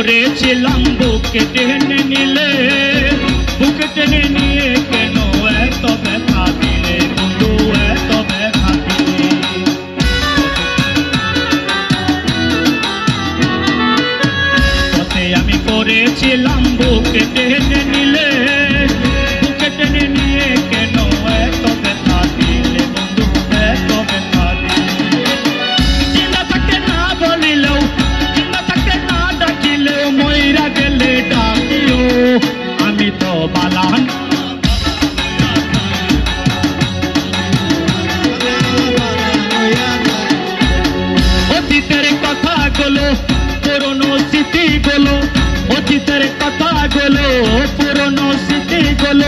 পড়েছিলাম বুকে টেনে নিলে, বুকে টেনে নিয়ে কেন এত ব্যথা দিলে বন্ধু, এত ব্যথা দিলে। পথে আমি পড়েছিলাম বুকে টেনে নিলে, বুকে টেনে নিয়ে কেন এত ব্যথা দিলে বন্ধু, এত ব্যথা দিলে। চিন্তা থাকে না বলিলেও, চিন্তা থাকে না ডাকিলেও, মইরা গেলে ডাকিও আমি তো বালান। অতীতের কথাগুলো পুরনো স্মৃতিগুলো, অতীতের কথাগুলো পুরনো স্মৃতিগুলো